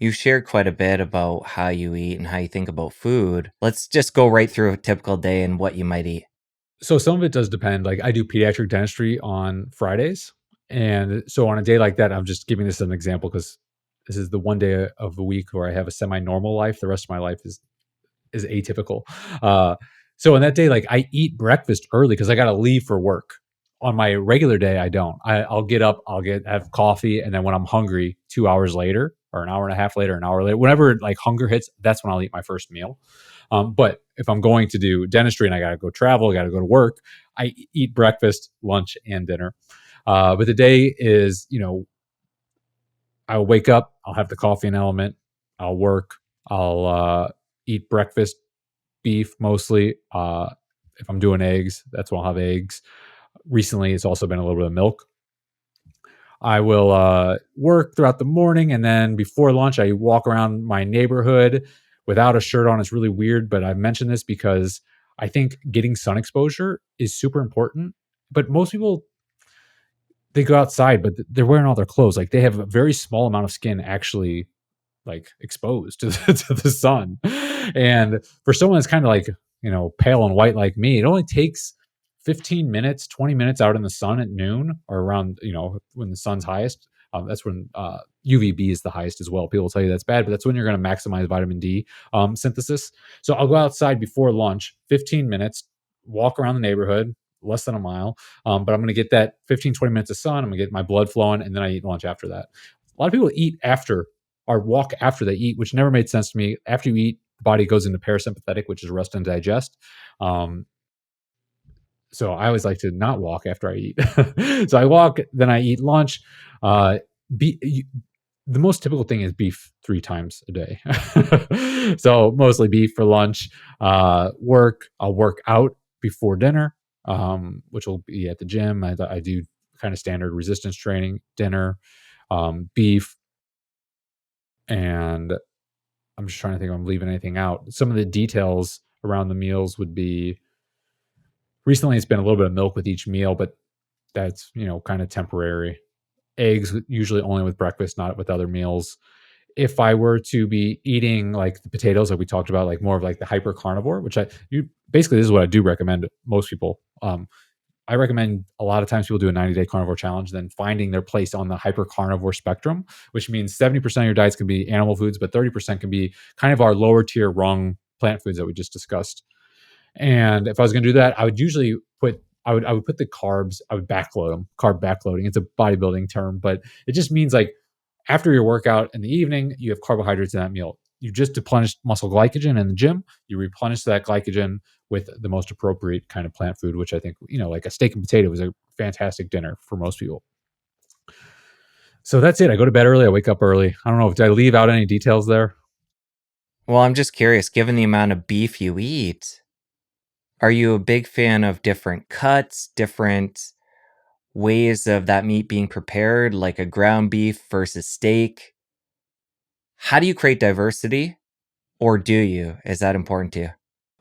You shared quite a bit about how you eat and how you think about food. Let's just go right through a typical day and what you might eat. So some of it does depend. Like I do pediatric dentistry on Fridays. And so on a day like that, I'm just giving this as an example because this is the one day of the week where I have a semi-normal life. The rest of my life is atypical. Uh, so on that day, like I eat breakfast early because I got to leave for work. On my regular day, I don't. I'll get up, have coffee, and then when I'm hungry, 2 hours later, or an hour and a half later, an hour later, whenever like hunger hits, that's when I'll eat my first meal. But if I'm going to do dentistry and I got to go travel, I got to go to work, I eat breakfast, lunch, and dinner. But the day is, I'll wake up, I'll have the coffee and element, I'll work, I'll eat breakfast, beef mostly. If I'm doing eggs, that's when I'll have eggs. Recently, it's also been a little bit of milk. I will work throughout the morning, and then before lunch, I walk around my neighborhood without a shirt on. It's really weird, but I mention this because I think getting sun exposure is super important. But most people, they go outside, but they're wearing all their clothes. Like they have a very small amount of skin actually like exposed to to the sun. And for someone that's kind of like, pale and white like me, it only takes 15 minutes, 20 minutes out in the sun at noon or around, when the sun's highest. That's when UVB is the highest as well. People will tell you that's bad, but that's when you're going to maximize vitamin D synthesis. So I'll go outside before lunch, 15 minutes, walk around the neighborhood, less than a mile. But I'm going to get that 15, 20 minutes of sun. I'm going to get my blood flowing, and then I eat lunch after that. A lot of people eat after or walk after they eat, which never made sense to me. After you eat, the body goes into parasympathetic, which is rest and digest. Um, so I always like to not walk after I eat. So I walk, then I eat lunch. Uh, be, the most typical thing is beef 3 times a day. So mostly beef for lunch. I'll work out before dinner, which will be at the gym. I do kind of standard resistance training, dinner, beef, and I'm just trying to think if I'm leaving anything out. Some of the details around the meals would be recently it's been a little bit of milk with each meal, but that's, kind of temporary. Eggs usually only with breakfast, not with other meals. If I were to be eating like the potatoes that we talked about, like more of like the hyper carnivore, which basically this is what I do recommend most people. I recommend a lot of times people do a 90-day carnivore challenge, then finding their place on the hyper carnivore spectrum, which means 70% of your diets can be animal foods, but 30% can be kind of our lower tier rung plant foods that we just discussed. And if I was going to do that, I would usually I would put the carbs, I would backload them, carb backloading. It's a bodybuilding term, but it just means like after your workout in the evening, you have carbohydrates in that meal. You just deplenish muscle glycogen in the gym. You replenish that glycogen with the most appropriate kind of plant food, which I think, like a steak and potato is a fantastic dinner for most people. So that's it. I go to bed early. I wake up early. I don't know. Did I leave out any details there? Well, I'm just curious, given the amount of beef you eat, are you a big fan of different cuts, different ways of that meat being prepared, like a ground beef versus steak? How do you create diversity? Or do you? Is that important to you?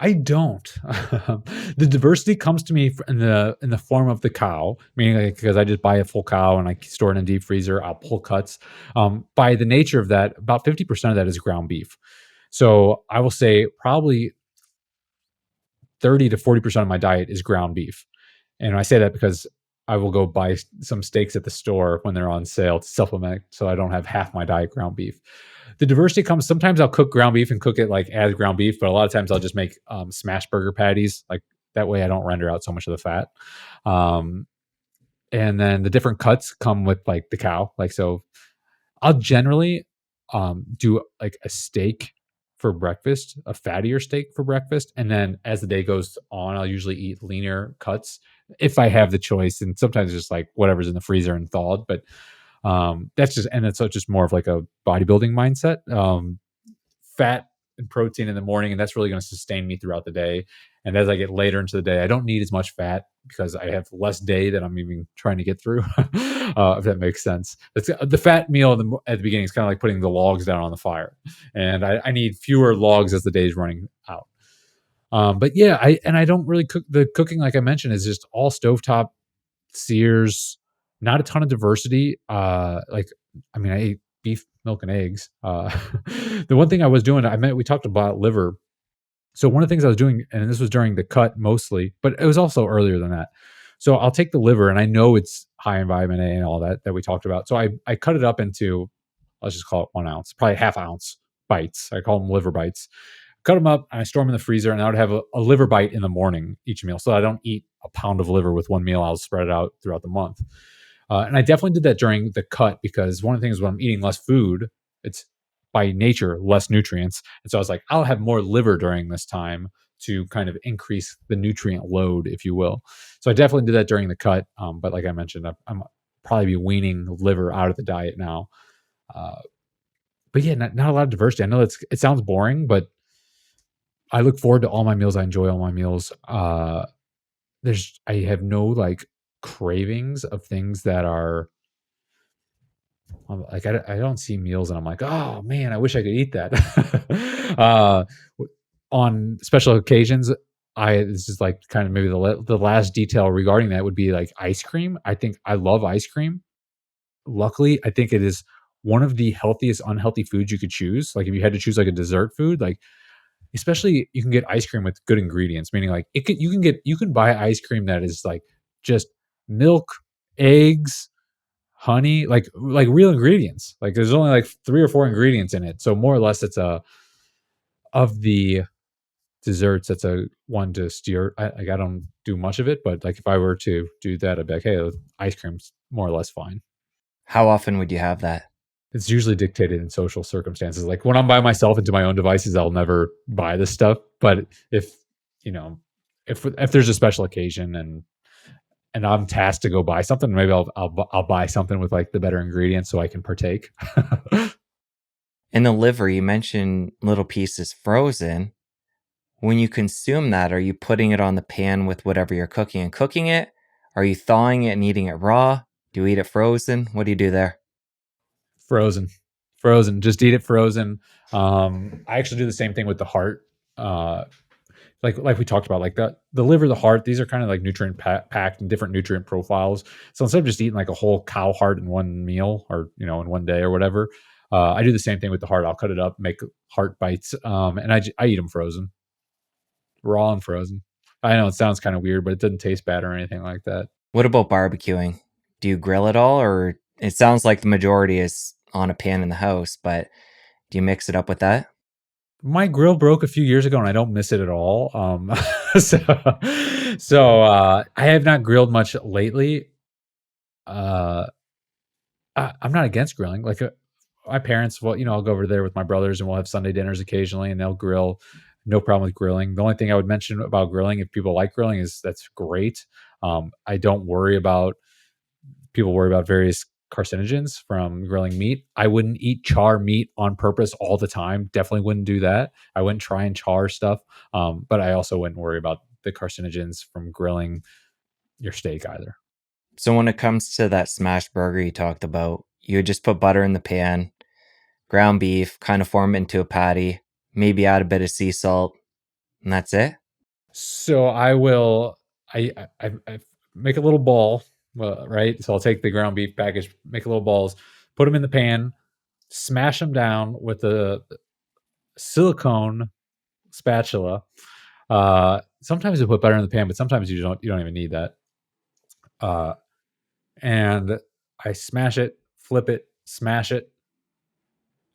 I don't. The diversity comes to me in the form of the cow, meaning like, because I just buy a full cow and I store it in a deep freezer. I'll pull cuts. By the nature of that, about 50% of that is ground beef. So I will say probably 30 to 40% of my diet is ground beef. And I say that because I will go buy some steaks at the store when they're on sale to supplement so I don't have half my diet ground beef. The diversity comes sometimes I'll cook ground beef and cook it like as ground beef, but a lot of times I'll just make smash burger patties. Like that way I don't render out so much of the fat. Um, and then the different cuts come with like the cow. Like so I'll generally do like a steak for breakfast, a fattier steak for breakfast, and then as the day goes on, I'll usually eat leaner cuts if I have the choice. And sometimes just like whatever's in the freezer and thawed. But that's just and it's just more of like a bodybuilding mindset. Fat and protein in the morning, and that's really going to sustain me throughout the day. And as I get later into the day, I don't need as much fat because I have less day that I'm even trying to get through. If that makes sense, the fat meal at the beginning is kind of like putting the logs down on the fire, and I need fewer logs as the day is running out. But yeah, I don't really cook. The cooking, like I mentioned, is just all stovetop sears. Not a ton of diversity. Like I mean, I ate beef milk and eggs. The one thing I was doing, we talked about liver. So one of the things I was doing, and this was during the cut mostly, but it was also earlier than that. So I'll take the liver, and I know it's high in vitamin A and all that we talked about. So I cut it up into, let's just call it 1 ounce, probably half ounce bites. I call them liver bites. Cut them up, and I store them in the freezer, and I would have a liver bite in the morning each meal. So I don't eat a pound of liver with one meal. I'll spread it out throughout the month. And I definitely did that during the cut because one of the things when I'm eating less food, it's by nature less nutrients. And so I was like, I'll have more liver during this time to kind of increase the nutrient load, if you will. So I definitely did that during the cut. But like I mentioned, I'm probably be weaning liver out of the diet now. Uh, but yeah, not a lot of diversity. I know it sounds boring, but I look forward to all my meals. I enjoy all my meals. I have no like cravings of things that are like I don't see meals and I'm like, oh man, I wish I could eat that. uh, on special occasions, this is like kind of maybe the last detail regarding that would be like ice cream. I think I love ice cream. Luckily, I think it is one of the healthiest unhealthy foods you could choose. Like if you had to choose like a dessert food, like especially you can get ice cream with good ingredients, meaning like you can buy ice cream that is like just milk, eggs, honey, like real ingredients. Like there's only like 3 or 4 ingredients in it. So more or less it's a of the desserts, that's a one to steer. I don't do much of it, but like if I were to do that, I'd be like, hey, ice cream's more or less fine. How often would you have that? It's usually dictated in social circumstances. Like when I'm by myself into my own devices, I'll never buy this stuff. But if you know, if there's a special occasion and I'm tasked to go buy something, maybe I'll buy something with like the better ingredients so I can partake. In the liver, you mentioned little pieces frozen. When you consume that, are you putting it on the pan with whatever you're cooking and cooking it? Are you thawing it and eating it raw? Do you eat it frozen? What do you do there? Frozen, frozen. Just eat it frozen. I actually do the same thing with the heart. Uh, like we talked about, like the liver, the heart. These are kind of like nutrient packed and different nutrient profiles. So instead of just eating like a whole cow heart in one meal or in one day or whatever, I do the same thing with the heart. I'll cut it up, make heart bites, and I eat them frozen, raw and frozen. I know it sounds kind of weird, but it doesn't taste bad or anything like that. What about barbecuing? Do you grill it all, or it sounds like the majority is on a pan in the house, but do you mix it up with that? My grill broke a few years ago, and I don't miss it at all. So, so I have not grilled much lately. Uh, I'm not against grilling. Like my parents, well, I'll go over there with my brothers, and we'll have Sunday dinners occasionally, and they'll grill. No problem with grilling. The only thing I would mention about grilling, if people like grilling, is that's great. I don't worry about people worry about various carcinogens from grilling meat. I wouldn't eat char meat on purpose all the time. Definitely wouldn't do that. I wouldn't try and char stuff. But I also wouldn't worry about the carcinogens from grilling your steak either. So when it comes to that smashed burger you talked about, you would just put butter in the pan, ground beef, kind of form it into a patty, maybe add a bit of sea salt, and that's it? So I will. I make a little ball, right? So I'll take the ground beef package, make little balls, put them in the pan, smash them down with a silicone spatula. Sometimes you put butter in the pan, but sometimes you don't. You don't even need that. Uh, and I smash it, flip it, smash it.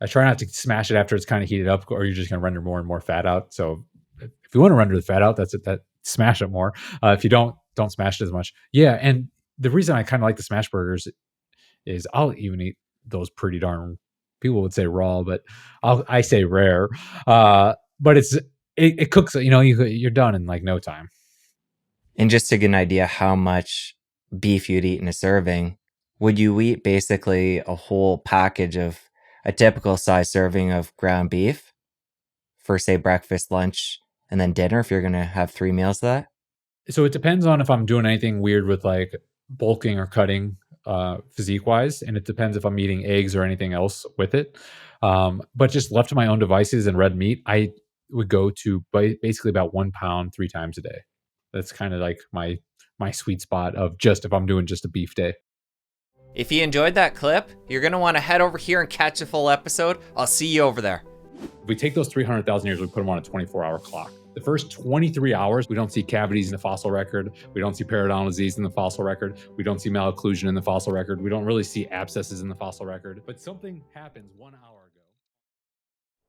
I try not to smash it after it's kind of heated up, or you're just going to render more and more fat out. So if you want to render the fat out, that's it. That smash it more. If you don't smash it as much. Yeah, and the reason I kind of like the smash burgers is I'll even eat those pretty darn. People would say raw, but I say rare. But it cooks. You're done in like no time. And just to get an idea how much beef you'd eat in a serving, would you eat basically a whole package of a typical size serving of ground beef for, say, breakfast, lunch, and then dinner if you're going to have 3 meals of that? So it depends on if I'm doing anything weird with like bulking or cutting physique wise, and it depends if I'm eating eggs or anything else with it. But just left to my own devices and red meat, I would go to basically about 1 pound 3 times a day. That's kind of like my sweet spot of just if I'm doing just a beef day. If you enjoyed that clip, you're going to want to head over here and catch a full episode. I'll see you over there. If we take those 300,000 years, we put them on a 24-hour clock. The first 23 hours, we don't see cavities in the fossil record. We don't see periodontal disease in the fossil record. We don't see malocclusion in the fossil record. We don't really see abscesses in the fossil record. But something happens 1 hour.